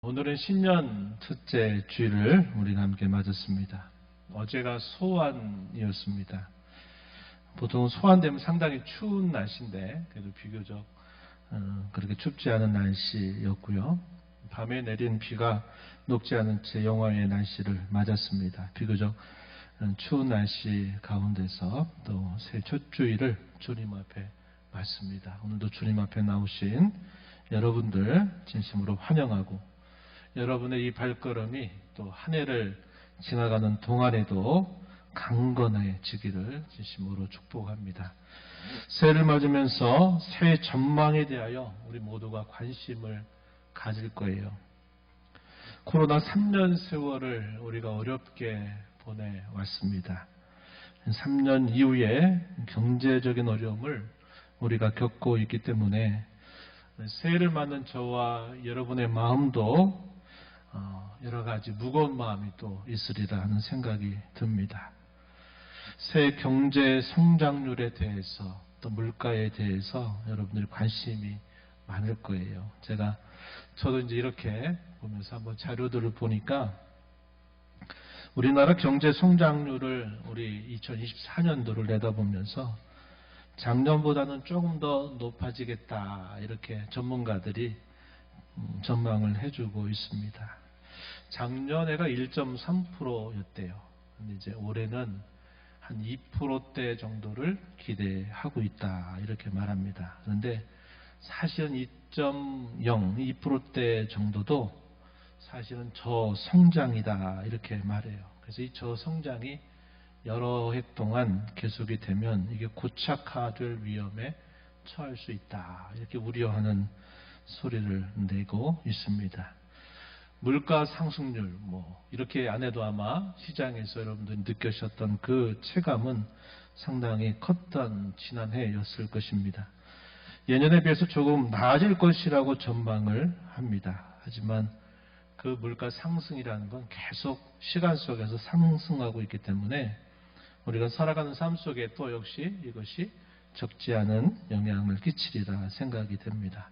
오늘은 신년 첫째 주일을 우리가 함께 맞았습니다. 어제가 소환이었습니다. 보통 소환되면 상당히 추운 날씨인데 그래도 비교적 그렇게 춥지 않은 날씨였고요. 밤에 내린 비가 녹지 않은 채 영하의 날씨를 맞았습니다. 비교적 추운 날씨 가운데서 또 새 첫 주일을 주님 앞에 맞습니다. 오늘도 주님 앞에 나오신 여러분들 진심으로 환영하고 여러분의 이 발걸음이 또 한 해를 지나가는 동안에도 강건해지기를 진심으로 축복합니다. 새해를 맞으면서 새해 전망에 대하여 우리 모두가 관심을 가질 거예요. 코로나 3년 세월을 우리가 어렵게 보내왔습니다. 3년 이후에 경제적인 어려움을 우리가 겪고 있기 때문에 새해를 맞는 저와 여러분의 마음도 여러 가지 무거운 마음이 또 있으리라 하는 생각이 듭니다. 새 경제 성장률에 대해서 또 물가에 대해서 여러분들이 관심이 많을 거예요. 저도 이제 이렇게 보면서 한번 자료들을 보니까 우리나라 경제 성장률을 우리 2024년도를 내다보면서 작년보다는 조금 더 높아지겠다 이렇게 전문가들이 전망을 해주고 있습니다. 작년에가 1.3%였대요. 근데 이제 올해는 한 2%대 정도를 기대하고 있다 이렇게 말합니다. 그런데 사실은 2.0, 2%대 정도도 사실은 저성장이다 이렇게 말해요. 그래서 이 저성장이 여러 해 동안 계속이 되면 이게 고착화될 위험에 처할 수 있다 이렇게 우려하는 소리를 내고 있습니다. 물가 상승률 이렇게 안 해도 아마 시장에서 여러분들이 느끼셨던 그 체감은 상당히 컸던 지난해였을 것입니다. 예년에 비해서 조금 나아질 것이라고 전망을 합니다. 하지만 그 물가 상승이라는 건 계속 시간 속에서 상승하고 있기 때문에 우리가 살아가는 삶 속에 또 역시 이것이 적지 않은 영향을 끼치리라 생각이 됩니다.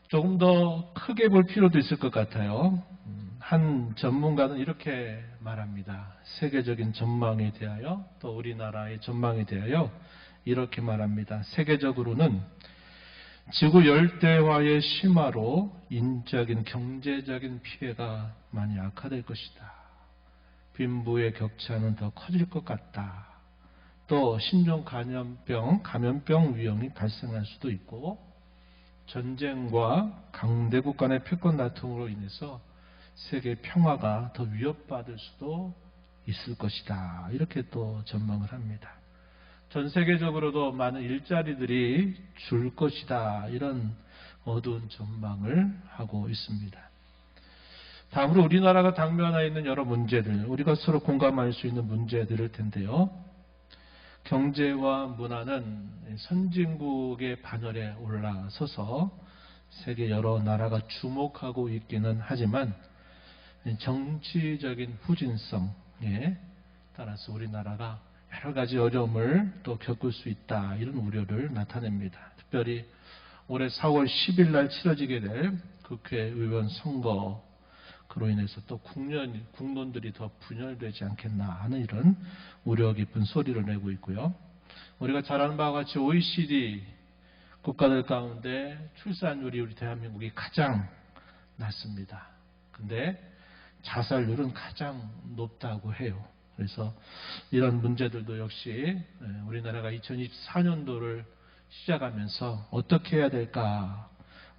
조금 더 크게 볼 필요도 있을 것 같아요. 한 전문가는 이렇게 말합니다. 세계적인 전망에 대하여 또 우리나라의 전망에 대하여 이렇게 말합니다. 세계적으로는 지구 열대화의 심화로 인적인 경제적인 피해가 많이 악화될 것이다. 빈부의 격차는 더 커질 것 같다. 또 신종 감염병 위험이 발생할 수도 있고 전쟁과 강대국 간의 패권 다툼으로 인해서 세계 평화가 더 위협받을 수도 있을 것이다. 이렇게 또 전망을 합니다. 전 세계적으로도 많은 일자리들이 줄 것이다. 이런 어두운 전망을 하고 있습니다. 다음으로 우리나라가 당면하여 있는 여러 문제들, 우리가 서로 공감할 수 있는 문제들일 텐데요. 경제와 문화는 선진국의 반열에 올라서서 세계 여러 나라가 주목하고 있기는 하지만 정치적인 후진성에 따라서 우리나라가 여러 가지 어려움을 또 겪을 수 있다 이런 우려를 나타냅니다. 특별히 올해 4월 10일 날 치러지게 될 국회의원 선거 그로 인해서 또 국론들이 더 분열되지 않겠나 하는 이런 우려 깊은 소리를 내고 있고요. 우리가 잘 아는 바와 같이 OECD 국가들 가운데 출산율이 우리 대한민국이 가장 낮습니다. 근데 자살률은 가장 높다고 해요. 그래서 이런 문제들도 역시 우리나라가 2024년도를 시작하면서 어떻게 해야 될까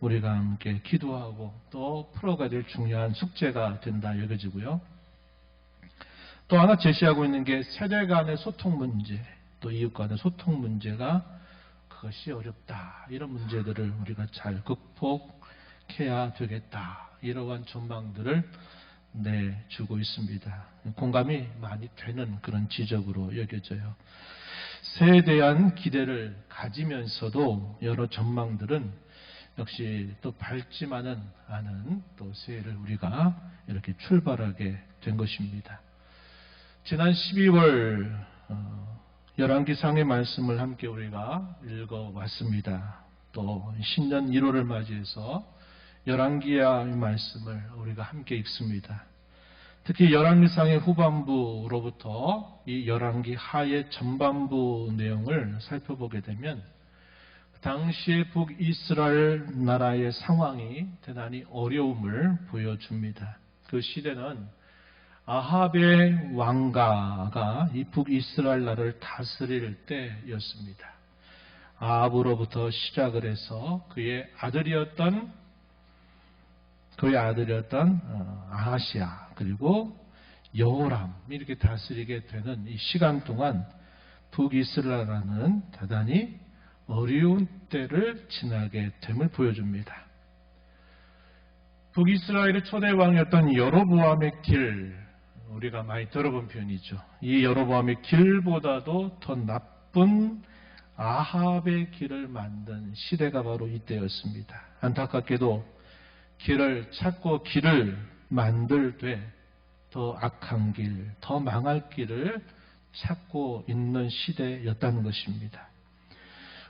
우리가 함께 기도하고 또 풀어가야 될 중요한 숙제가 된다 여겨지고요. 또 하나 제시하고 있는 게 세대 간의 소통 문제, 또 이웃 간의 소통 문제가 그것이 어렵다. 이런 문제들을 우리가 잘 극복해야 되겠다. 이러한 전망들을 내주고 있습니다. 공감이 많이 되는 그런 지적으로 여겨져요. 새해에 대한 기대를 가지면서도 여러 전망들은 역시 또 밝지만은 않은 또 새해를 우리가 이렇게 출발하게 된 것입니다. 지난 12월 열왕기상의 말씀을 함께 우리가 읽어왔습니다. 또 신년 1월을 맞이해서 열왕기야의 말씀을 우리가 함께 읽습니다. 특히 열왕기상의 후반부로부터 이 열왕기 하의 전반부 내용을 살펴보게 되면 당시의 북이스라엘 나라의 상황이 대단히 어려움을 보여줍니다. 그 시대는 아합의 왕가가 이 북이스라엘 나라를 다스릴 때였습니다. 아합으로부터 시작을 해서 그의 아들이었던 아하시아 그리고 여호람 이렇게 다스리게 되는 이 시간 동안 북이스라엘은 대단히 어려운 때를 지나게 됨을 보여줍니다. 북이스라엘의 초대 왕이었던 여로보암의 길, 우리가 많이 들어본 표현이죠. 이 여로보암의 길보다도 더 나쁜 아합의 길을 만든 시대가 바로 이때였습니다. 안타깝게도 길을 찾고 길을 만들되 더 악한 길, 더 망할 길을 찾고 있는 시대였다는 것입니다.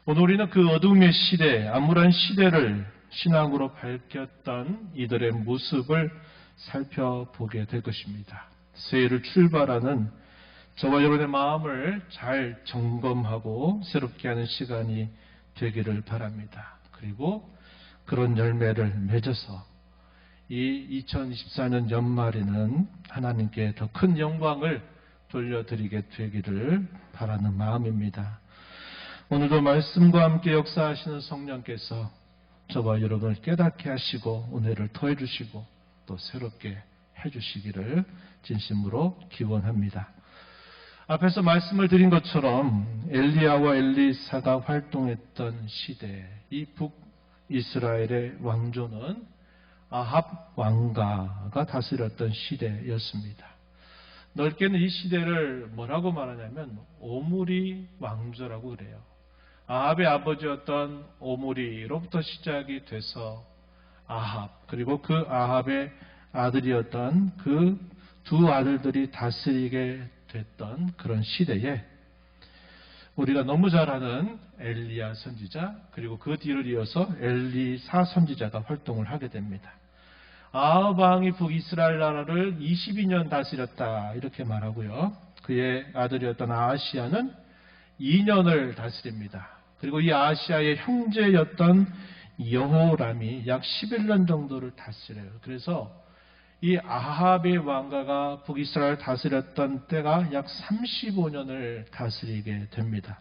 오늘 우리는 그 어둠의 시대, 암울한 시대를 신앙으로 밝혔던 이들의 모습을 살펴보게 될 것입니다. 새해를 출발하는 저와 여러분의 마음을 잘 점검하고 새롭게 하는 시간이 되기를 바랍니다. 그리고 그런 열매를 맺어서 이 2024년 연말에는 하나님께 더 큰 영광을 돌려드리게 되기를 바라는 마음입니다. 오늘도 말씀과 함께 역사하시는 성령께서 저와 여러분을 깨닫게 하시고 은혜를 더해 주시고 또 새롭게 해주시기를 진심으로 기원합니다. 앞에서 말씀을 드린 것처럼 엘리야와 엘리사가 활동했던 시대, 이 북이스라엘의 왕조는 아합 왕가가 다스렸던 시대였습니다. 넓게는 이 시대를 뭐라고 말하냐면 오므리 왕조라고 그래요. 아합의 아버지였던 오므리로부터 시작이 돼서 아합, 그리고 그 아합의 아들이었던 그 두 아들들이 다스리게 됐던 그런 시대에 우리가 너무 잘 아는 엘리야 선지자, 그리고 그 뒤를 이어서 엘리사 선지자가 활동을 하게 됩니다. 아합 왕이 북이스라엘 나라를 22년 다스렸다 이렇게 말하고요. 그의 아들이었던 아하시아는 2년을 다스립니다. 그리고 이 아하시아의 형제였던 여호람이 약 11년 정도를 다스려요. 그래서 이 아합의 왕가가 북이스라엘 다스렸던 때가 약 35년을 다스리게 됩니다.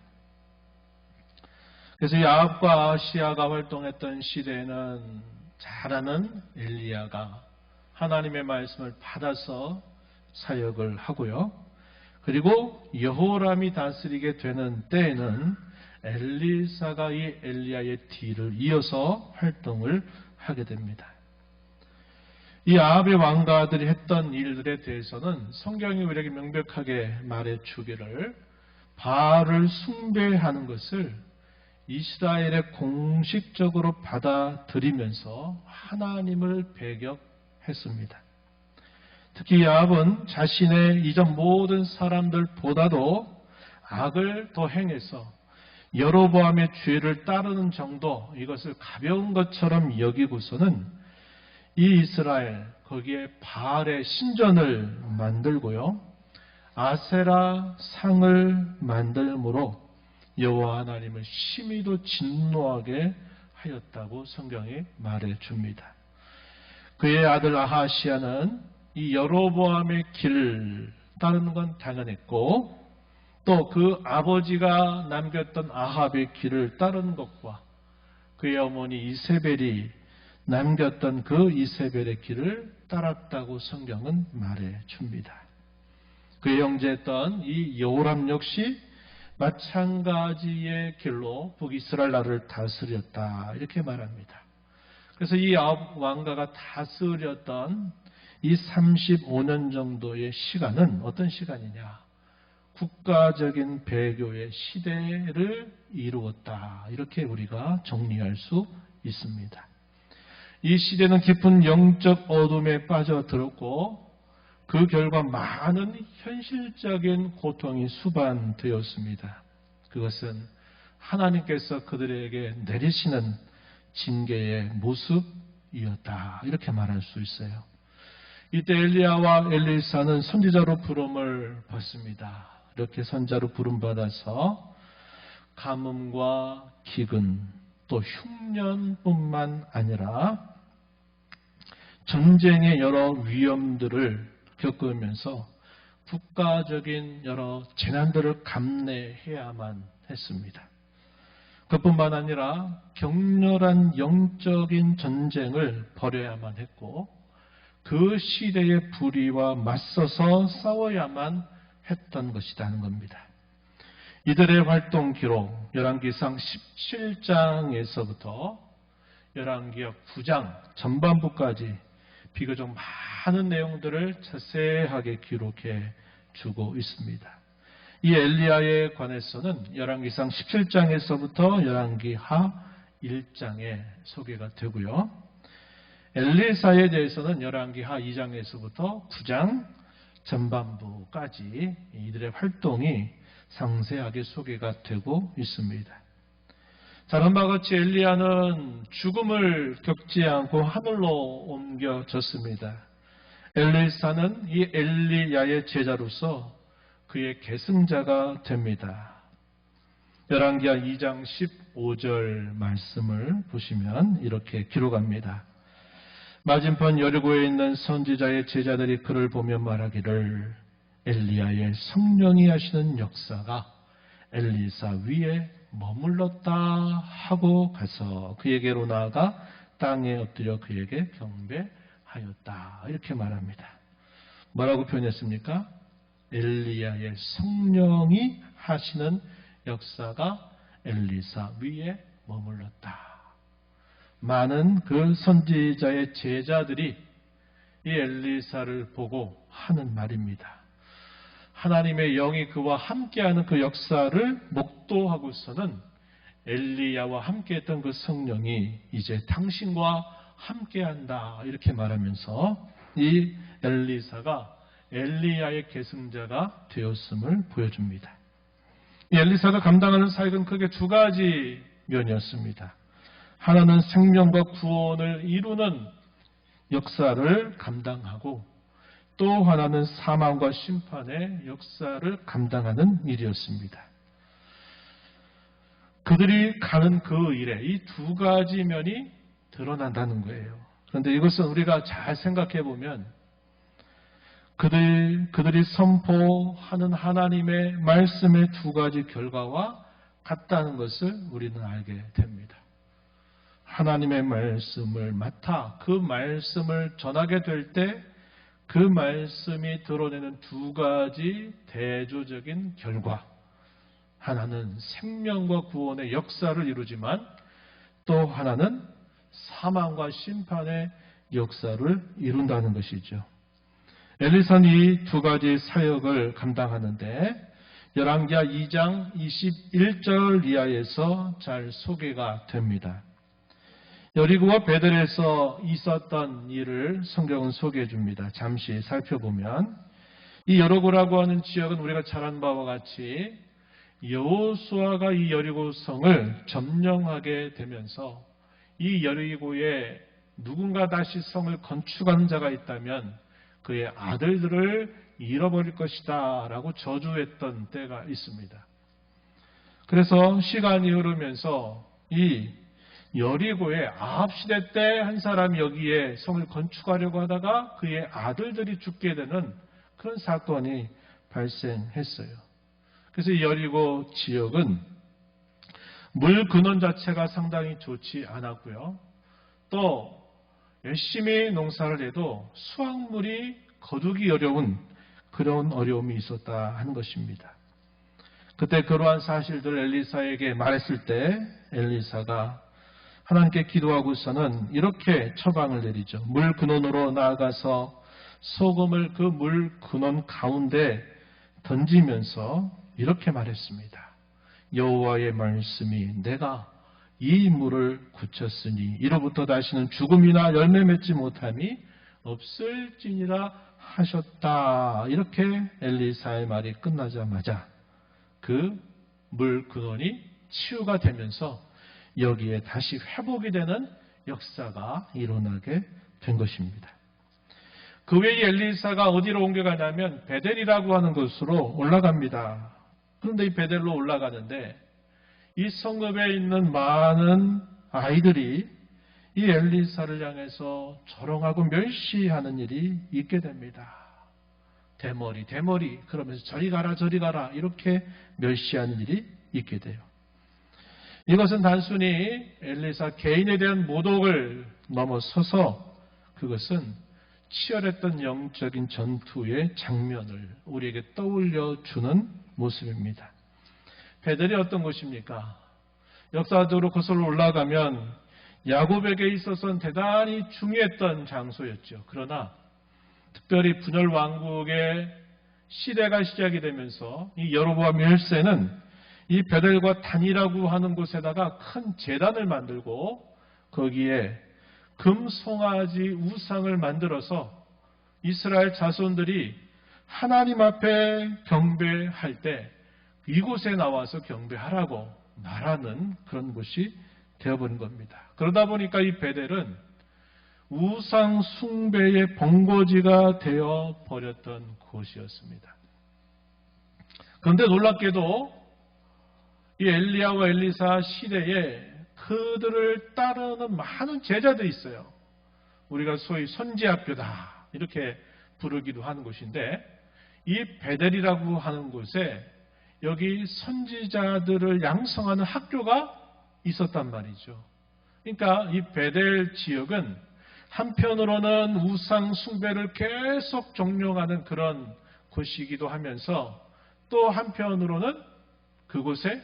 그래서 이 아합과 아하시아가 활동했던 시대에는 잘 아는 엘리야가 하나님의 말씀을 받아서 사역을 하고요. 그리고 여호람이 다스리게 되는 때에는 엘리사가 이 엘리야의 뒤를 이어서 활동을 하게 됩니다. 이 아합의 왕가들이 했던 일들에 대해서는 성경이 우리에게 명백하게 말해주기를 바알을 숭배하는 것을 이스라엘에 공식적으로 받아들이면서 하나님을 배격했습니다. 특히 아합은 자신의 이전 모든 사람들보다도 악을 더 행해서 여로보암의 죄를 따르는 정도, 이것을 가벼운 것처럼 여기고서는 이 이스라엘, 거기에 바알의 신전을 만들고요. 아세라 상을 만들므로 여호와 하나님을 심히도 진노하게 하였다고 성경이 말해줍니다. 그의 아들 아하시아는 이 여로보암의 길을 따르는 건 당연했고 또 그 아버지가 남겼던 아합의 길을 따르는 것과 그의 어머니 이세벨이 남겼던 그 이세벨의 길을 따랐다고 성경은 말해줍니다. 그의 형제였던 이 여호람 역시 마찬가지의 길로 북이스라엘 나라를 다스렸다 이렇게 말합니다. 그래서 이 아합 왕가가 다스렸던 이 35년 정도의 시간은 어떤 시간이냐? 국가적인 배교의 시대를 이루었다 이렇게 우리가 정리할 수 있습니다. 이 시대는 깊은 영적 어둠에 빠져들었고 그 결과 많은 현실적인 고통이 수반되었습니다. 그것은 하나님께서 그들에게 내리시는 징계의 모습 이었다. 이렇게 말할 수 있어요. 이때 엘리야와 엘리사는 선지자로 부름을 받습니다. 이렇게 선지자로 부름받아서 가뭄과 기근 또 흉년뿐만 아니라 전쟁의 여러 위험들을 겪으면서 국가적인 여러 재난들을 감내해야만 했습니다. 그뿐만 아니라 격렬한 영적인 전쟁을 벌여야만 했고 그 시대의 불의와 맞서서 싸워야만 했던 것이라는 겁니다. 이들의 활동 기록 열왕기상 17장에서부터 열왕기역 9장 전반부까지 비교적 많은 내용들을 자세하게 기록해 주고 있습니다. 이 엘리야에 관해서는 열왕기상 17장에서부터 열왕기하 1장에 소개가 되고요. 엘리사에 대해서는 열왕기하 2장에서부터 9장 전반부까지 이들의 활동이 상세하게 소개가 되고 있습니다. 다른 바와 같이 엘리야는 죽음을 겪지 않고 하늘로 옮겨졌습니다. 엘리사는 이 엘리야의 제자로서 그의 계승자가 됩니다. 열왕기하 2장 15절 말씀을 보시면 이렇게 기록합니다. 맞은편 여리고에 있는 선지자의 제자들이 그를 보며 말하기를 엘리야의 성령이 하시는 역사가 엘리사 위에 머물렀다 하고 가서 그에게로 나아가 땅에 엎드려 그에게 경배하였다. 이렇게 말합니다. 뭐라고 표현했습니까? 엘리야의 성령이 하시는 역사가 엘리사 위에 머물렀다. 많은 그 선지자의 제자들이 이 엘리사를 보고 하는 말입니다. 하나님의 영이 그와 함께하는 그 역사를 목도하고서는 엘리야와 함께했던 그 성령이 이제 당신과 함께한다 이렇게 말하면서 이 엘리사가 엘리야의 계승자가 되었음을 보여줍니다. 이 엘리사가 감당하는 사역은 크게 두 가지 면이었습니다. 하나는 생명과 구원을 이루는 역사를 감당하고 또 하나는 사망과 심판의 역사를 감당하는 일이었습니다. 그들이 가는 그 일에 이 두 가지 면이 드러난다는 거예요. 그런데 이것은 우리가 잘 생각해 보면 그들이 선포하는 하나님의 말씀의 두 가지 결과와 같다는 것을 우리는 알게 됩니다. 하나님의 말씀을 맡아 그 말씀을 전하게 될 때 그 말씀이 드러내는 두 가지 대조적인 결과. 하나는 생명과 구원의 역사를 이루지만 또 하나는 사망과 심판의 역사를 이룬다는 것이죠. 엘리사는 이 두 가지 사역을 감당하는데 열왕기하 2장 21절 이하에서 잘 소개가 됩니다. 여리고와 베델에서 있었던 일을 성경은 소개해 줍니다. 잠시 살펴보면 이 여리고라고 하는 지역은 우리가 잘 아는 바와 같이 여호수아가 이 여리고성을 점령하게 되면서 이 여리고에 누군가 다시 성을 건축하는 자가 있다면 그의 아들들을 잃어버릴 것이다 라고 저주했던 때가 있습니다. 그래서 시간이 흐르면서 이 여리고에 아합 시대 때 한 사람이 여기에 성을 건축하려고 하다가 그의 아들들이 죽게 되는 그런 사건이 발생했어요. 그래서 이 여리고 지역은 물 근원 자체가 상당히 좋지 않았고요. 또 열심히 농사를 해도 수확물이 거두기 어려운 그런 어려움이 있었다 하는 것입니다. 그때 그러한 사실들을 엘리사에게 말했을 때 엘리사가 하나님께 기도하고서는 이렇게 처방을 내리죠. 물 근원으로 나아가서 소금을 그 물 근원 가운데 던지면서 이렇게 말했습니다. 여호와의 말씀이 내가 이 물을 굳혔으니 이로부터 다시는 죽음이나 열매 맺지 못함이 없을지니라 하셨다. 이렇게 엘리사의 말이 끝나자마자 그 물 근원이 치유가 되면서 여기에 다시 회복이 되는 역사가 일어나게 된 것입니다. 그 외에 엘리사가 어디로 옮겨가냐면 베델이라고 하는 곳으로 올라갑니다. 그런데 이 베델로 올라가는데 이 성읍에 있는 많은 아이들이 이 엘리사를 향해서 조롱하고 멸시하는 일이 있게 됩니다. 대머리 그러면서 저리 가라 이렇게 멸시하는 일이 있게 돼요. 이것은 단순히 엘리사 개인에 대한 모독을 넘어서서 그것은 치열했던 영적인 전투의 장면을 우리에게 떠올려 주는 모습입니다. 베델이 어떤 곳입니까? 역사적으로 그것으로 올라가면 야곱에게 있어서는 대단히 중요했던 장소였죠. 그러나 특별히 분열 왕국의 시대가 시작이 되면서 이 여로보암 1세는 이 베델과 단이라고 하는 곳에다가 큰 제단을 만들고 거기에 금송아지 우상을 만들어서 이스라엘 자손들이 하나님 앞에 경배할 때 이곳에 나와서 경배하라고 말하는 그런 곳이 되어버린 겁니다. 그러다 보니까 이 베델은 우상 숭배의 본거지가 되어 버렸던 곳이었습니다. 그런데 놀랍게도 이 엘리야와 엘리사 시대에 그들을 따르는 많은 제자들이 있어요. 우리가 소위 선지학교다 이렇게 부르기도 하는 곳인데 이 베델이라고 하는 곳에 여기 선지자들을 양성하는 학교가 있었단 말이죠. 그러니까 이 베델 지역은 한편으로는 우상 숭배를 계속 종용하는 그런 곳이기도 하면서 또 한편으로는 그곳에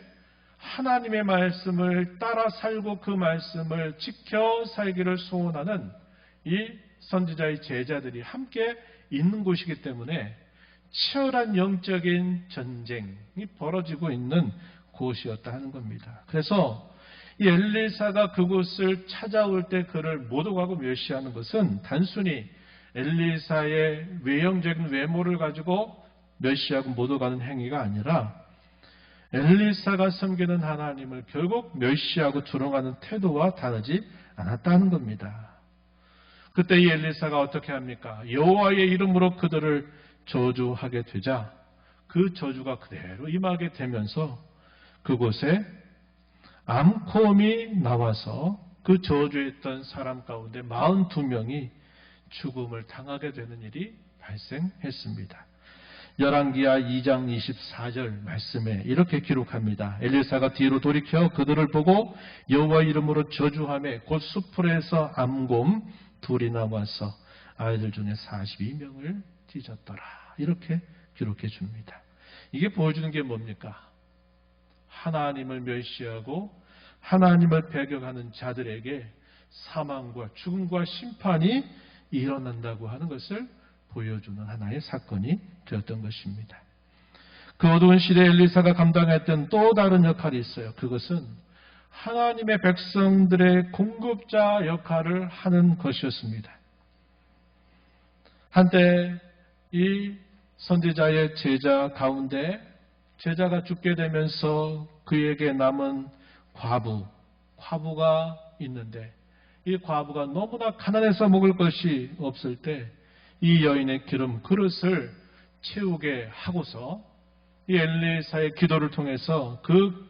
하나님의 말씀을 따라 살고 그 말씀을 지켜 살기를 소원하는 이 선지자의 제자들이 함께 있는 곳이기 때문에 치열한 영적인 전쟁이 벌어지고 있는 곳이었다 하는 겁니다. 그래서 이 엘리사가 그곳을 찾아올 때 그를 모독하고 멸시하는 것은 단순히 엘리사의 외형적인 외모를 가지고 멸시하고 모독하는 행위가 아니라 엘리사가 섬기는 하나님을 결국 멸시하고 조롱하는 태도와 다르지 않았다는 겁니다. 그때 이 엘리사가 어떻게 합니까? 여호와의 이름으로 그들을 저주하게 되자 그 저주가 그대로 임하게 되면서 그곳에 암콤이 나와서 그 저주했던 사람 가운데 42명이 죽음을 당하게 되는 일이 발생했습니다. 열왕기하 2장 24절 말씀에 이렇게 기록합니다. 엘리사가 뒤로 돌이켜 그들을 보고 여호와 이름으로 저주하며 곧 수풀에서 암곰 둘이 나와서 아이들 중에 42명을 찢었더라. 이렇게 기록해 줍니다. 이게 보여주는 게 뭡니까? 하나님을 멸시하고 하나님을 배격하는 자들에게 사망과 죽음과 심판이 일어난다고 하는 것을 보여주는 하나의 사건이 되었던 것입니다. 그 어두운 시대에 엘리사가 감당했던 또 다른 역할이 있어요. 그것은 하나님의 백성들의 공급자 역할을 하는 것이었습니다. 한때 이 선지자의 제자 가운데 제자가 죽게 되면서 그에게 남은 과부가 있는데 이 과부가 너무나 가난해서 먹을 것이 없을 때 이 여인의 기름 그릇을 채우게 하고서 이 엘리사의 기도를 통해서 그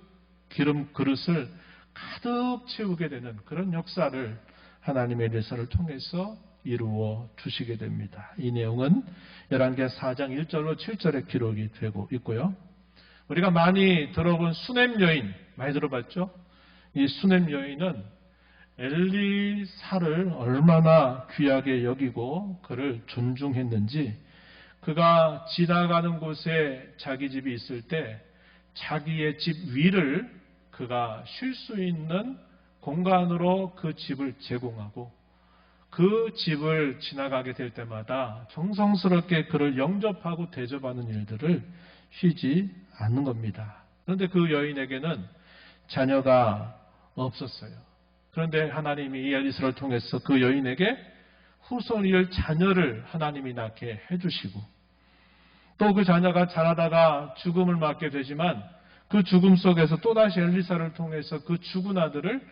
기름 그릇을 가득 채우게 되는 그런 역사를 하나님의 엘리사를 통해서 이루어 주시게 됩니다. 이 내용은 열왕기하 4장 1절로 7절에 기록이 되고 있고요. 우리가 많이 들어본 수넴 여인 많이 들어봤죠? 이 수넴 여인은 엘리사를 얼마나 귀하게 여기고 그를 존중했는지 그가 지나가는 곳에 자기 집이 있을 때 자기의 집 위를 그가 쉴 수 있는 공간으로 그 집을 제공하고 그 집을 지나가게 될 때마다 정성스럽게 그를 영접하고 대접하는 일들을 쉬지 않는 겁니다. 그런데 그 여인에게는 자녀가 없었어요. 그런데 하나님이 이 엘리사를 통해서 그 여인에게 후손이을 자녀를 하나님이 낳게 해주시고 또 그 자녀가 자라다가 죽음을 맞게 되지만 그 죽음 속에서 또다시 엘리사를 통해서 그 죽은 아들을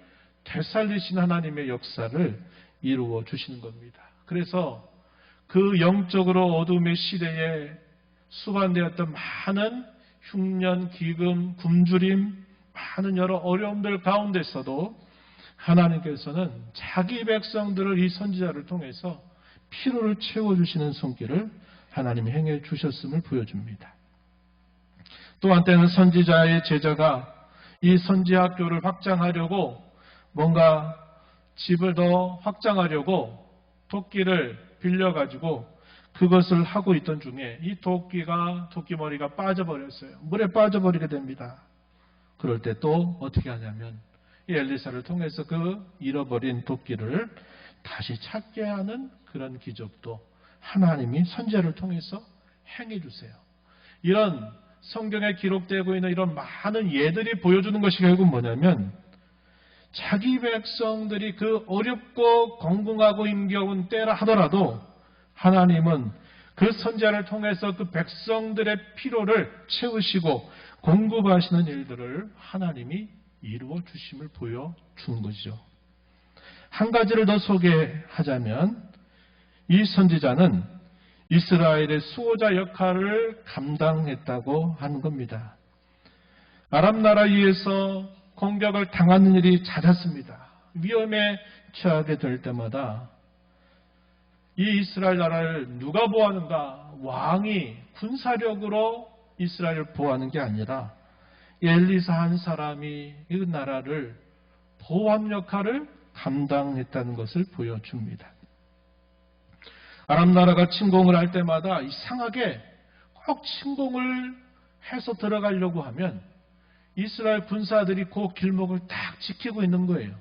되살리신 하나님의 역사를 이루어 주시는 겁니다. 그래서 그 영적으로 어둠의 시대에 수반되었던 많은 흉년, 기금, 굶주림, 많은 여러 어려움들 가운데서도 하나님께서는 자기 백성들을 이 선지자를 통해서 피로를 채워주시는 손길을 하나님이 행해 주셨음을 보여줍니다. 또 한때는 선지자의 제자가 이 선지학교를 확장하려고 뭔가 집을 더 확장하려고 도끼를 빌려가지고 그것을 하고 있던 중에 이 도끼머리가 빠져버렸어요. 물에 빠져버리게 됩니다. 그럴 때 또 어떻게 하냐면 이 엘리사를 통해서 그 잃어버린 도끼를 다시 찾게 하는 그런 기적도 하나님이 선지자를 통해서 행해 주세요. 이런 성경에 기록되고 있는 이런 많은 예들이 보여주는 것이 결국 뭐냐면 자기 백성들이 그 어렵고 공공하고 힘겨운 때라 하더라도 하나님은 그 선지자를 통해서 그 백성들의 피로를 채우시고 공급하시는 일들을 하나님이 이루어 주심을 보여주는 것이죠. 한 가지를 더 소개하자면 이 선지자는 이스라엘의 수호자 역할을 감당했다고 하는 겁니다. 아람 나라에 의해서 공격을 당하는 일이 잦았습니다. 위험에 처하게 될 때마다 이 이스라엘 나라를 누가 보호하는가? 왕이 군사력으로 이스라엘을 보호하는 게 아니라 엘리사 한 사람이 이 나라를 보호하는 역할을 감당했다는 것을 보여줍니다. 아람 나라가 침공을 할 때마다 이상하게 꼭 침공을 해서 들어가려고 하면 이스라엘 군사들이 그 길목을 딱 지키고 있는 거예요.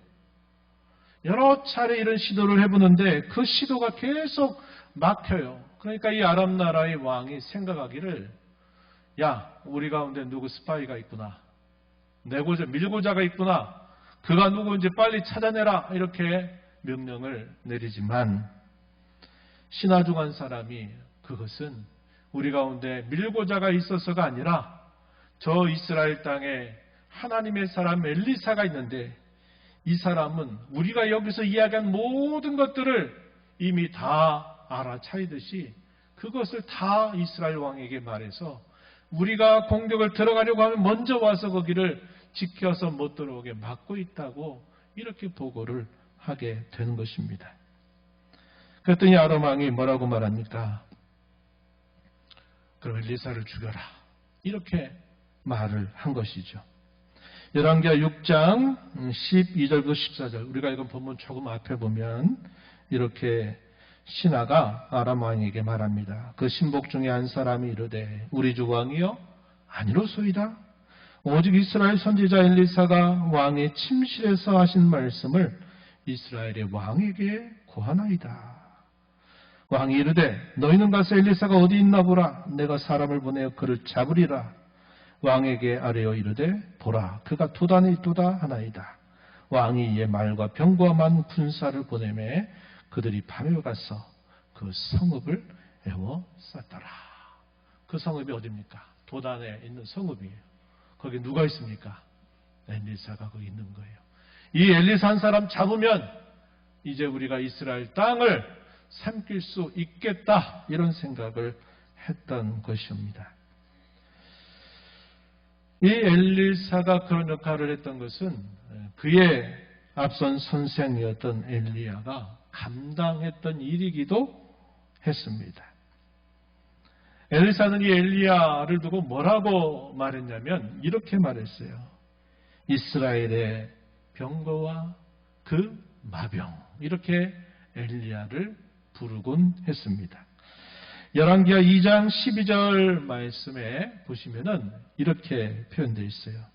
여러 차례 이런 시도를 해보는데 그 시도가 계속 막혀요. 그러니까 이 아람 나라의 왕이 생각하기를 야, 우리 가운데 누구 스파이가 있구나. 밀고자가 있구나. 그가 누구인지 빨리 찾아내라. 이렇게 명령을 내리지만 신하 중 한 사람이 그것은 우리 가운데 밀고자가 있어서가 아니라 저 이스라엘 땅에 하나님의 사람 엘리사가 있는데 이 사람은 우리가 여기서 이야기한 모든 것들을 이미 다 알아차리듯이 그것을 다 이스라엘 왕에게 말해서 우리가 공격을 들어가려고 하면 먼저 와서 거기를 지켜서 못 들어오게 막고 있다고 이렇게 보고를 하게 되는 것입니다. 그랬더니 아람 왕이 뭐라고 말합니까? 그럼 엘리사를 죽여라. 이렇게 말을 한 것이죠. 열왕기하 6장 12절부터 14절 우리가 이건 본문 조금 앞에 보면 이렇게 신하가 아람 왕에게 말합니다. 그 신복 중에 한 사람이 이르되 우리 주 왕이여 아니로소이다. 오직 이스라엘 선지자 엘리사가 왕의 침실에서 하신 말씀을 이스라엘의 왕에게 고하나이다. 왕이 이르되 너희는 가서 엘리사가 어디 있나 보라. 내가 사람을 보내어 그를 잡으리라. 왕에게 아뢰어 이르되 보라 그가 도단에 있도다 하나이다. 왕이 이에 말과 병거와 많은 군사를 보내매 그들이 밤에 가서 그 성읍을 에워쌌더라. 그 성읍이 어디입니까? 도단에 있는 성읍이에요. 거기 누가 있습니까? 엘리사가 거기 있는 거예요. 이 엘리사 한 사람 잡으면 이제 우리가 이스라엘 땅을 삼킬 수 있겠다 이런 생각을 했던 것입니다. 이 엘리사가 그런 역할을 했던 것은 그의 앞선 선생이었던 엘리야가 감당했던 일이기도 했습니다. 엘리사는 이 엘리야를 두고 뭐라고 말했냐면 이렇게 말했어요. 이스라엘의 병거와 그 마병 이렇게 엘리야를 부르곤 했습니다. 열왕기하 2장 12절 말씀에 보시면은 이렇게 표현되어 있어요.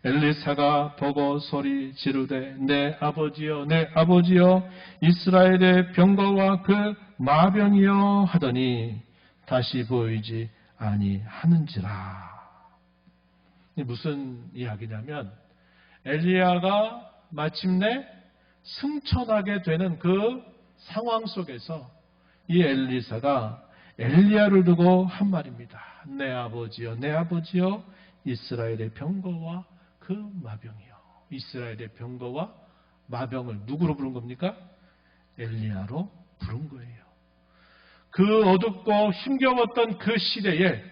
엘리사가 보고 소리 지르되 내 아버지여 내 아버지여 이스라엘의 병거와 그 마병이여 하더니 다시 보이지 아니하는지라. 무슨 이야기냐면 엘리야가 마침내 승천하게 되는 그 상황 속에서 이 엘리사가 엘리야를 두고 한 말입니다. 내 아버지여 내 아버지여 이스라엘의 병거와 그 마병이여. 이스라엘의 병거와 마병을 누구로 부른 겁니까? 엘리야로 부른 거예요. 그 어둡고 힘겨웠던 그 시대에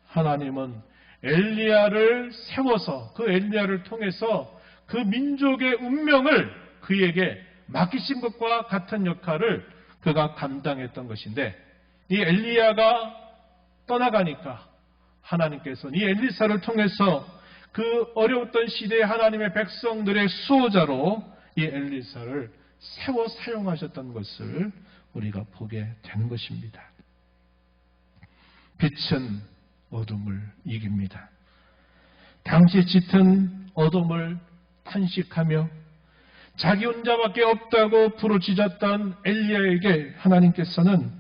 하나님은 엘리야를 세워서 그 엘리야를 통해서 그 민족의 운명을 그에게 맡기신 것과 같은 역할을 그가 감당했던 것인데, 이 엘리야가 떠나가니까 하나님께서 이 엘리사를 통해서 그 어려웠던 시대에 하나님의 백성들의 수호자로 이 엘리사를 세워 사용하셨던 것을 우리가 보게 되는 것입니다. 빛은 어둠을 이깁니다. 당시 짙은 어둠을 탄식하며 자기 혼자밖에 없다고 부르짖었던 엘리야에게 하나님께서는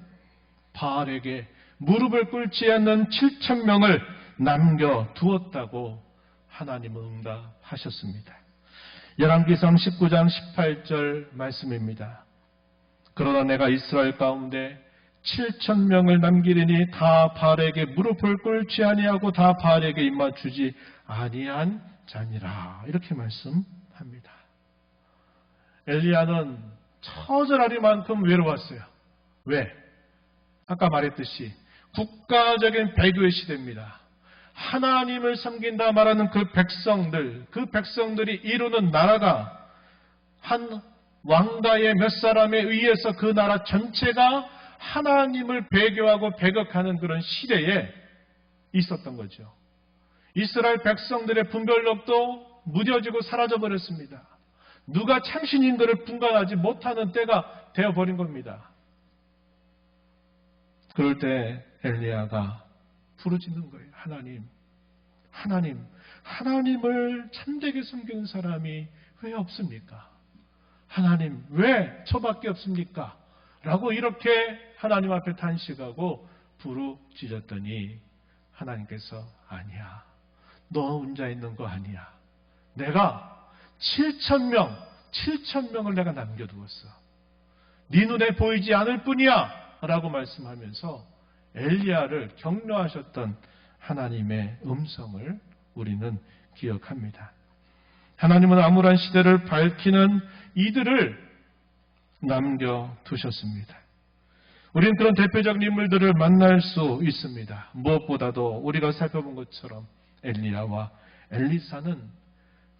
바알에게 무릎을 꿇지 않는 7,000명을 남겨두었다고 하나님은 응답하셨습니다. 열왕기상 19장 18절 말씀입니다. 그러나 내가 이스라엘 가운데 7,000명을 남기리니 다 바알에게 무릎을 꿇지 아니하고 다 바알에게 입맞추지 아니한 자니라. 이렇게 말씀합니다. 엘리야는 처절하리만큼 외로웠어요. 왜? 아까 말했듯이 국가적인 배교의 시대입니다. 하나님을 섬긴다 말하는 그 백성들이 이루는 나라가 한 왕가의 몇 사람에 의해서 그 나라 전체가 하나님을 배교하고 배격하는 그런 시대에 있었던 거죠. 이스라엘 백성들의 분별력도 무뎌지고 사라져버렸습니다. 누가 창신인들을 분간하지 못하는 때가 되어버린 겁니다. 그럴 때 엘리야가 부르짖는 거예요. 하나님을 참되게 섬기는 사람이 왜 없습니까? 하나님, 왜 저밖에 없습니까? 라고 이렇게 하나님 앞에 탄식하고 부르짖었더니 하나님께서 아니야. 너 혼자 있는 거 아니야. 내가 7,000명을 내가 남겨두었어. 네 눈에 보이지 않을 뿐이야. 라고 말씀하면서 엘리야를 격려하셨던 하나님의 음성을 우리는 기억합니다. 하나님은 암울한 시대를 밝히는 이들을 남겨두셨습니다. 우리는 그런 대표적인 인물들을 만날 수 있습니다. 무엇보다도 우리가 살펴본 것처럼 엘리야와 엘리사는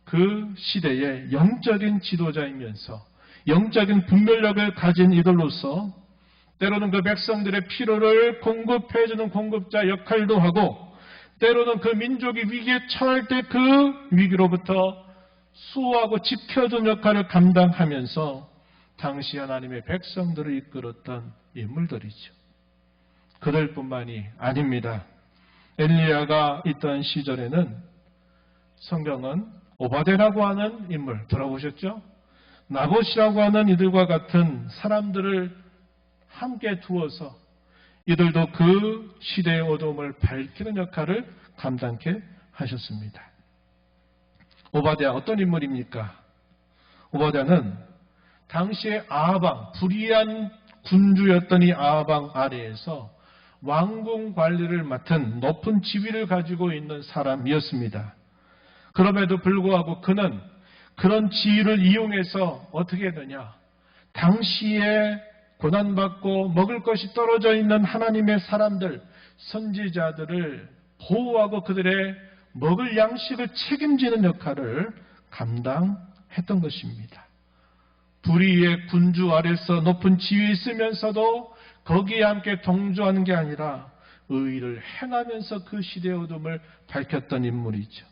그 시대의 영적인 지도자이면서 영적인 분별력을 가진 이들로서 때로는 그 백성들의 필요를 공급해주는 공급자 역할도 하고, 때로는 그 민족이 위기에 처할 때 그 위기로부터 수호하고 지켜준 역할을 감당하면서 당시 하나님의 백성들을 이끌었던 인물들이죠. 그들뿐만이 아닙니다. 엘리야가 있던 시절에는 성경은 오바댜라고 하는 인물 들어보셨죠? 나봇이라고 하는 이들과 같은 사람들을 함께 두어서 이들도 그 시대의 어둠을 밝히는 역할을 감당케 하셨습니다. 오바댜 어떤 인물입니까? 오바댜는 당시의 아하방, 불의한 군주였던 이 아하방 아래에서 왕궁 관리를 맡은 높은 지위를 가지고 있는 사람이었습니다. 그럼에도 불구하고 그는 그런 지위를 이용해서 어떻게 되냐? 당시에 고난받고 먹을 것이 떨어져 있는 하나님의 사람들, 선지자들을 보호하고 그들의 먹을 양식을 책임지는 역할을 감당했던 것입니다. 불의의 군주 아래서 높은 지위에 있으면서도 거기에 함께 동조하는 게 아니라 의의를 행하면서 그 시대의 어둠을 밝혔던 인물이죠.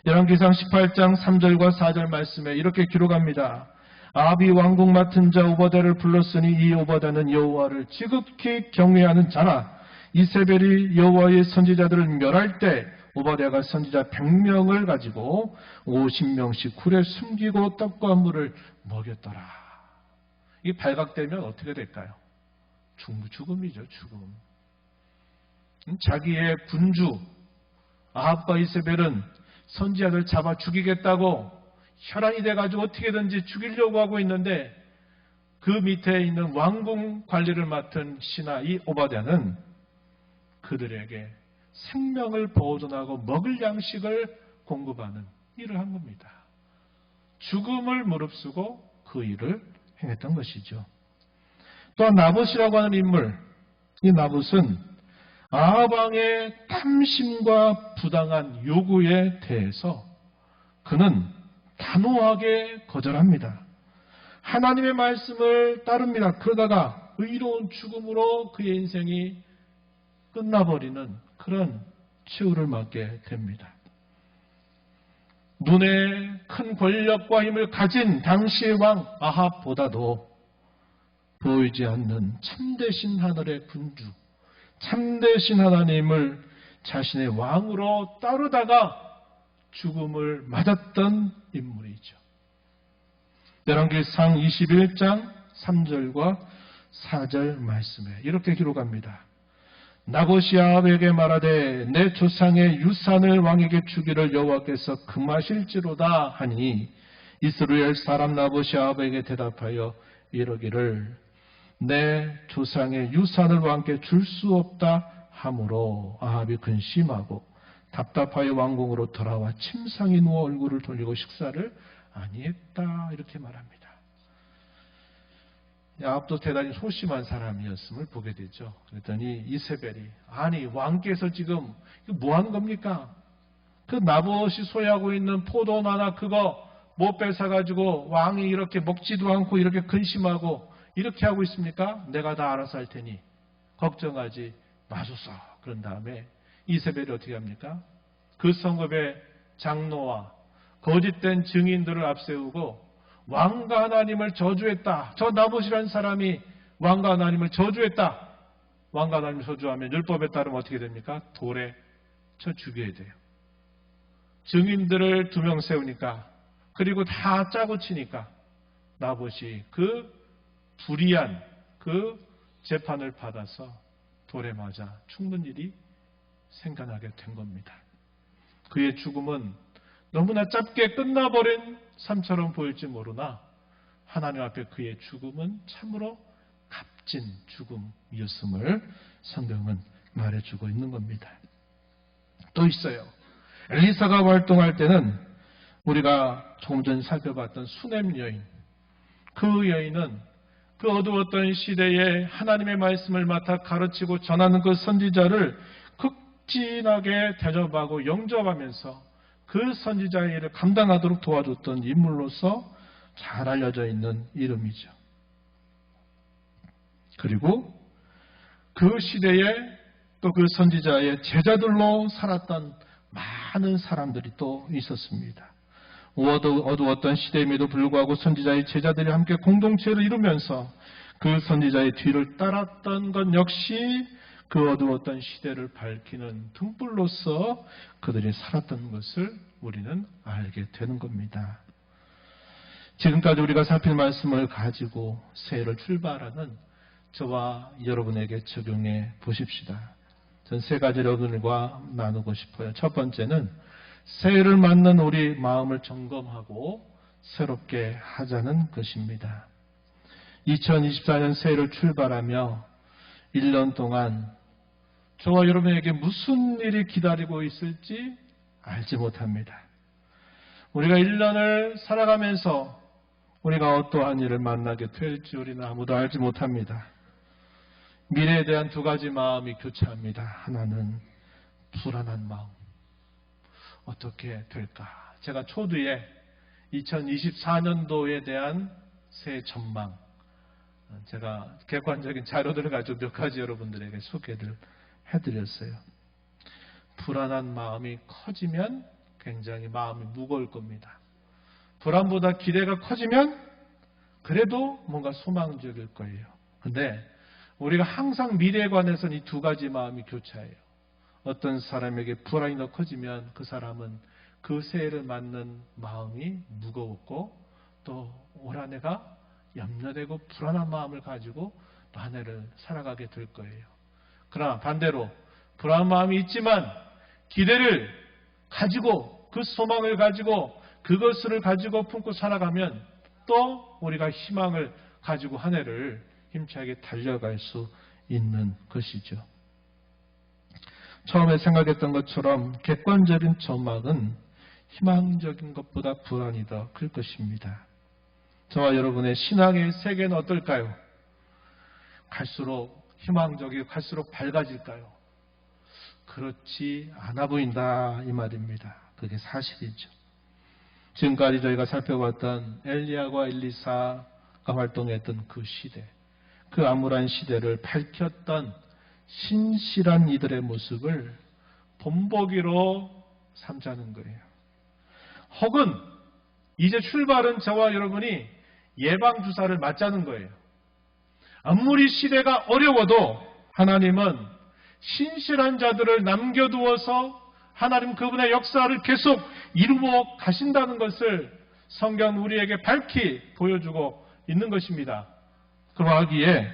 열왕기상 18장 3절과 4절 말씀에 이렇게 기록합니다. 아합이 왕궁 맡은 자 오바댜를 불렀으니 이 오바댜는 여호와를 지극히 경외하는 자라. 이세벨이 여호와의 선지자들을 멸할 때 오바댜가 선지자 100명을 가지고 50명씩 굴에 숨기고 떡과 물을 먹였더라. 이 발각되면 어떻게 될까요? 죽음이죠, 죽음. 자기의 군주 아합과 이세벨은 선지자들 잡아 죽이겠다고 혈안이 돼가지고 어떻게든지 죽이려고 하고 있는데, 그 밑에 있는 왕궁 관리를 맡은 신하 이 오바댜는 그들에게 생명을 보존하고 먹을 양식을 공급하는 일을 한 겁니다. 죽음을 무릅쓰고 그 일을 행했던 것이죠. 또한 나봇이라고 하는 인물, 이 나봇은 아합 왕의 탐심과 부당한 요구에 대해서 그는 단호하게 거절합니다. 하나님의 말씀을 따릅니다. 그러다가 의로운 죽음으로 그의 인생이 끝나버리는 그런 최후를 맞게 됩니다. 눈에 큰 권력과 힘을 가진 당시의 왕 아합보다도 보이지 않는 참되신 하늘의 군주, 참되신 하나님을 자신의 왕으로 따르다가 죽음을 맞았던 인물이죠. 열왕기상 21장 3절과 4절 말씀에 이렇게 기록합니다. 나봇이 아합에게 말하되 내 조상의 유산을 왕에게 주기를 여호와께서 금하실지로다 하니 이스라엘 사람 나봇이 아합에게 대답하여 이르기를 내 조상의 유산을 왕께 줄 수 없다 하므로 아합이 근심하고 답답하여 왕궁으로 돌아와 침상에 누워 얼굴을 돌리고 식사를 아니했다 이렇게 말합니다. 아합도 대단히 소심한 사람이었음을 보게 되죠. 그랬더니 이세벨이 아니 왕께서 지금 뭐 하는 겁니까? 그 나봇이 소유하고 있는 포도원 하나 그거 못 뺏어가지고 왕이 이렇게 먹지도 않고 이렇게 근심하고 이렇게 하고 있습니까? 내가 다 알아서 할 테니 걱정하지 마소서. 그런 다음에 이세벨이 어떻게 합니까? 그 성읍의 장로와 거짓된 증인들을 앞세우고 왕과 하나님을 저주했다. 저 나봇이라는 사람이 왕과 하나님을 저주했다. 왕과 하나님을 저주하면 율법에 따르면 어떻게 됩니까? 돌에 쳐 죽여야 돼요. 증인들을 2명 세우니까 그리고 다 짜고 치니까 나봇이 그 불의한 그 재판을 받아서 돌에 맞아 죽는 일이 생겨나게 된 겁니다. 그의 죽음은 너무나 짧게 끝나버린 삶처럼 보일지 모르나 하나님 앞에 그의 죽음은 참으로 값진 죽음이었음을 성경은 말해주고 있는 겁니다. 또 있어요. 엘리사가 활동할 때는 우리가 조금 전에 살펴봤던 수넴 여인, 그 여인은 그 어두웠던 시대에 하나님의 말씀을 맡아 가르치고 전하는 그 선지자를 극진하게 대접하고 영접하면서 그 선지자의 일을 감당하도록 도와줬던 인물로서 잘 알려져 있는 이름이죠. 그리고 그 시대에 또 그 선지자의 제자들로 살았던 많은 사람들이 또 있었습니다. 어두웠던 시대임에도 불구하고 선지자의 제자들이 함께 공동체를 이루면서 그 선지자의 뒤를 따랐던 것 역시 그 어두웠던 시대를 밝히는 등불로서 그들이 살았던 것을 우리는 알게 되는 겁니다. 지금까지 우리가 살필 말씀을 가지고 새해를 출발하는 저와 여러분에게 적용해 보십시다. 전 3가지 여러분과 나누고 싶어요. 첫 번째는 새해를 맞는 우리 마음을 점검하고 새롭게 하자는 것입니다. 2024년 새해를 출발하며 1년 동안 저와 여러분에게 무슨 일이 기다리고 있을지 알지 못합니다. 우리가 1년을 살아가면서 우리가 어떠한 일을 만나게 될지 우리는 아무도 알지 못합니다. 미래에 대한 2가지 마음이 교차합니다. 하나는 불안한 마음. 어떻게 될까? 제가 초두에 2024년도에 대한 새해 전망, 제가 객관적인 자료들을 가지고 몇 가지 여러분들에게 소개를 해드렸어요. 불안한 마음이 커지면 굉장히 마음이 무거울 겁니다. 불안보다 기대가 커지면 그래도 뭔가 소망적일 거예요. 근데 우리가 항상 미래에 관해서는 이 2가지 마음이 교차해요. 어떤 사람에게 불안이 더 커지면 그 사람은 그 새해를 맞는 마음이 무거웠고 또 올 한 해가 염려되고 불안한 마음을 가지고 또 한 해를 살아가게 될 거예요. 그러나 반대로 불안한 마음이 있지만 기대를 가지고 그 소망을 가지고 그것을 가지고 품고 살아가면 또 우리가 희망을 가지고 한 해를 힘차게 달려갈 수 있는 것이죠. 처음에 생각했던 것처럼 객관적인 전망은 희망적인 것보다 불안이 더 클 것입니다. 저와 여러분의 신앙의 세계는 어떨까요? 갈수록 희망적이고 갈수록 밝아질까요? 그렇지 않아 보인다 이 말입니다. 그게 사실이죠. 지금까지 저희가 살펴봤던 엘리야와 엘리사가 활동했던 그 시대, 그 암울한 시대를 밝혔던 신실한 이들의 모습을 본보기로 삼자는 거예요. 혹은 이제 출발은 저와 여러분이 예방주사를 맞자는 거예요. 아무리 시대가 어려워도 하나님은 신실한 자들을 남겨두어서 하나님 그분의 역사를 계속 이루어 가신다는 것을 성경 우리에게 밝히 보여주고 있는 것입니다. 그러하기에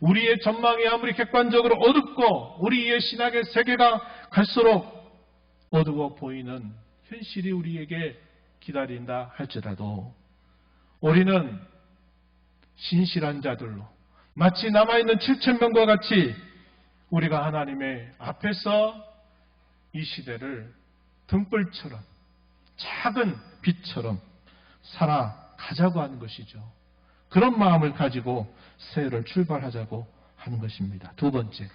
우리의 전망이 아무리 객관적으로 어둡고 우리의 신학의 세계가 갈수록 어두워 보이는 현실이 우리에게 기다린다 할지라도 우리는 신실한 자들로 마치 남아있는 7,000명과 같이 우리가 하나님의 앞에서 이 시대를 등불처럼 작은 빛처럼 살아가자고 하는 것이죠. 그런 마음을 가지고 새해를 출발하자고 하는 것입니다. 두 번째,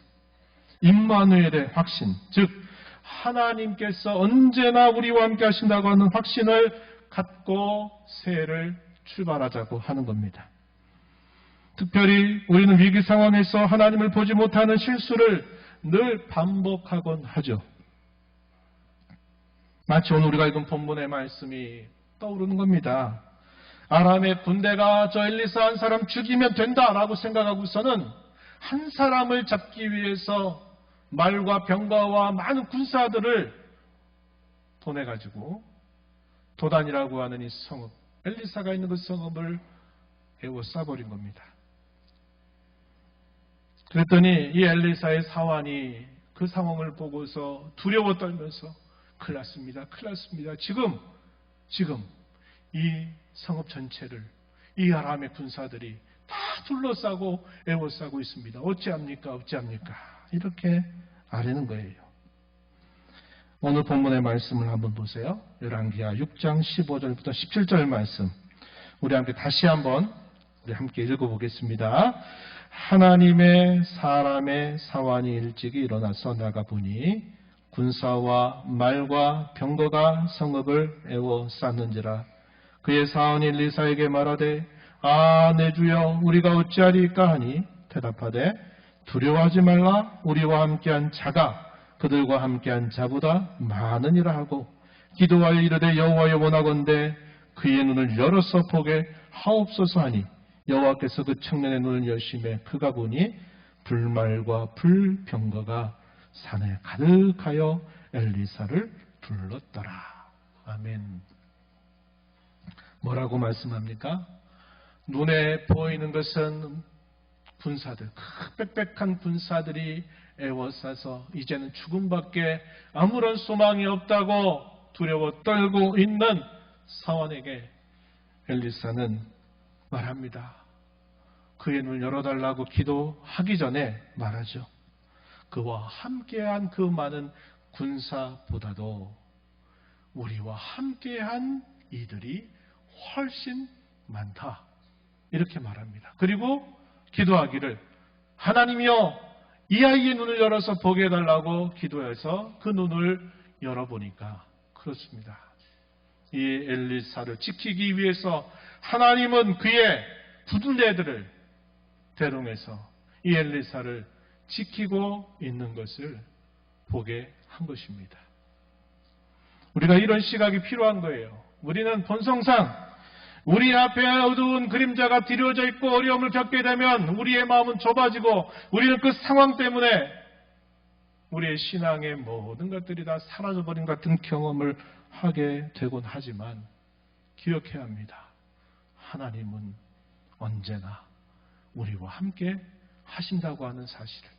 임마누엘의 확신, 즉 하나님께서 언제나 우리와 함께 하신다고 하는 확신을 갖고 새해를 출발하자고 하는 겁니다. 특별히 우리는 위기 상황에서 하나님을 보지 못하는 실수를 늘 반복하곤 하죠. 마치 오늘 우리가 읽은 본문의 말씀이 떠오르는 겁니다. 아람의 군대가 저 엘리사 한 사람 죽이면 된다라고 생각하고서는 한 사람을 잡기 위해서 말과 병거와 많은 군사들을 보내가지고 도단이라고 하는 이 성읍, 엘리사가 있는 그 성읍을 에워싸버린 겁니다. 그랬더니 이 엘리사의 사환이 그 상황을 보고서 두려워 떨면서 큰일 났습니다. 큰일 났습니다. 지금 이 성읍 전체를 이 아람의 군사들이 다 둘러싸고 에워싸고 있습니다. 어찌합니까? 이렇게 아뢰는 거예요. 오늘 본문의 말씀을 한번 보세요. 열왕기하 6장 15절부터 17절 말씀. 우리 함께 다시 한번 함께 읽어보겠습니다. 하나님의 사람의 사환이 일찍이 일어나서 나가보니 군사와 말과 병거가 성읍을 에워쌌는지라. 그의 사환이 엘리사에게 말하되 내 주여 우리가 어찌하리까 하니 대답하되 두려워하지 말라. 우리와 함께한 자가 그들과 함께한 자보다 많으니라 하고 기도하여 이르되 여호와여 원하건대 그의 눈을 열어서 보게 하옵소서 하니 여호와께서 그 청년의 눈을 여심해 그가 보니 불말과 불병거가 산에 가득하여 엘리사를 둘렀더라. 아멘. 뭐라고 말씀합니까? 눈에 보이는 것은 군사들, 빽빽한 군사들이 에워싸서 이제는 죽음밖에 아무런 소망이 없다고 두려워 떨고 있는 사환에게 엘리사는 말합니다. 그의 눈을 열어달라고 기도하기 전에 말하죠. 그와 함께한 그 많은 군사보다도 우리와 함께한 이들이 훨씬 많다. 이렇게 말합니다. 그리고 기도하기를 하나님이여 이 아이의 눈을 열어서 보게 해달라고 기도해서 그 눈을 열어보니까 그렇습니다. 이 엘리사를 지키기 위해서 하나님은 그의 부들레들을 대동해서 이 엘리사를 지키고 있는 것을 보게 한 것입니다. 우리가 이런 시각이 필요한 거예요. 우리는 본성상 우리 앞에 어두운 그림자가 드려져 있고 어려움을 겪게 되면 우리의 마음은 좁아지고 우리는 그 상황 때문에 우리의 신앙의 모든 것들이 다 사라져버린 같은 경험을 하게 되곤 하지만 기억해야 합니다. 하나님은 언제나 우리와 함께 하신다고 하는 사실을,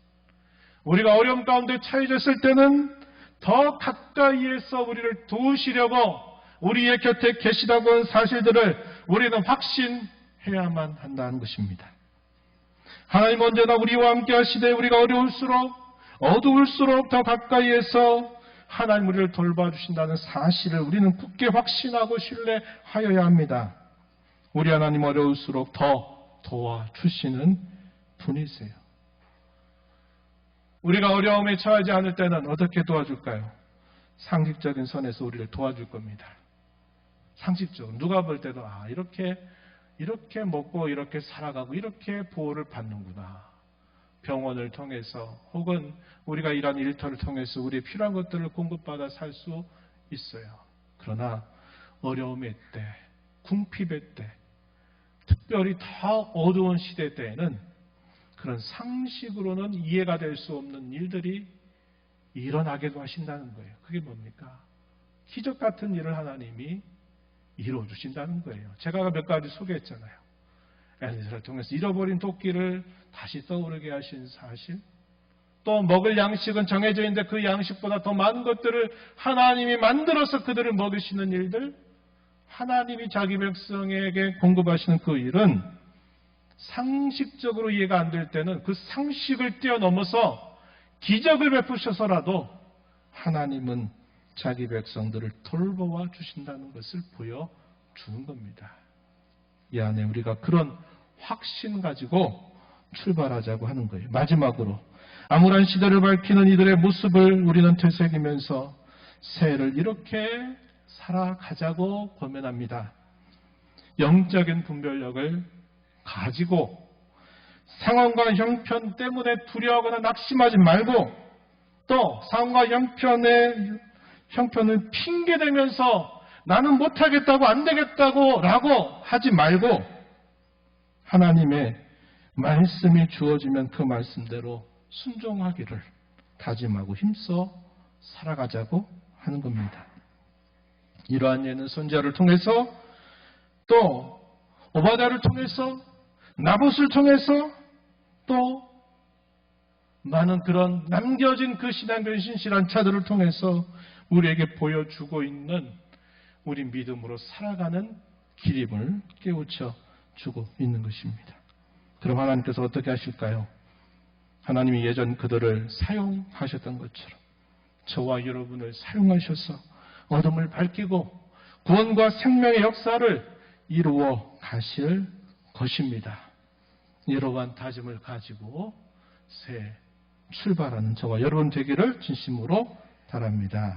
우리가 어려움 가운데 처해졌을 때는 더 가까이에서 우리를 도우시려고 우리의 곁에 계시다고 하는 사실들을 우리는 확신해야만 한다는 것입니다. 하나님 언제나 우리와 함께 하시되 우리가 어려울수록 어두울수록 더 가까이에서 하나님 우리를 돌봐주신다는 사실을 우리는 굳게 확신하고 신뢰하여야 합니다. 우리 하나님 어려울수록 더 도와주시는 분이세요. 우리가 어려움에 처하지 않을 때는 어떻게 도와줄까요? 상식적인 선에서 우리를 도와줄 겁니다. 상식적으로 누가 볼 때도 이렇게 먹고 이렇게 살아가고 이렇게 보호를 받는구나. 병원을 통해서 혹은 우리가 일하는 일터를 통해서 우리의 필요한 것들을 공급받아 살 수 있어요. 그러나 어려움의 때, 궁핍의 때, 특별히 더 어두운 시대 때에는 그런 상식으로는 이해가 될 수 없는 일들이 일어나게도 하신다는 거예요. 그게 뭡니까? 기적 같은 일을 하나님이 이루어주신다는 거예요. 제가 몇 가지 소개했잖아요. 엘리사를 통해서 잃어버린 토끼를 다시 떠오르게 하신 사실, 또 먹을 양식은 정해져 있는데 그 양식보다 더 많은 것들을 하나님이 만들어서 그들을 먹이시는 일들, 하나님이 자기 백성에게 공급하시는 그 일은 상식적으로 이해가 안 될 때는 그 상식을 뛰어넘어서 기적을 베푸셔서라도 하나님은 자기 백성들을 돌보아 주신다는 것을 보여주는 겁니다. 이 안에 우리가 그런 확신 가지고 출발하자고 하는 거예요. 마지막으로 암울한 시대를 밝히는 이들의 모습을 우리는 되새기면서 새해를 이렇게 살아가자고 권면합니다. 영적인 분별력을 가지고 상황과 형편 때문에 두려워하거나 낙심하지 말고, 또 상황과 형편을 핑계대면서 나는 못하겠다고 안 되겠다고 라고 하지 말고, 하나님의 말씀이 주어지면 그 말씀대로 순종하기를 다짐하고 힘써 살아가자고 하는 겁니다. 이러한 예는 선지자를 통해서, 또 오바댜를 통해서, 나봇을 통해서, 또 많은 그런 남겨진 그 신앙적인 신실한 자들을 통해서 우리에게 보여주고 있는 우리 믿음으로 살아가는 길임을 깨우쳐 주고 있는 것입니다. 그럼 하나님께서 어떻게 하실까요? 하나님이 예전 그들을 사용하셨던 것처럼 저와 여러분을 사용하셔서 어둠을 밝히고 구원과 생명의 역사를 이루어 가실 것입니다. 이러한 다짐을 가지고 새 출발하는 저와 여러분 되기를 진심으로 바랍니다.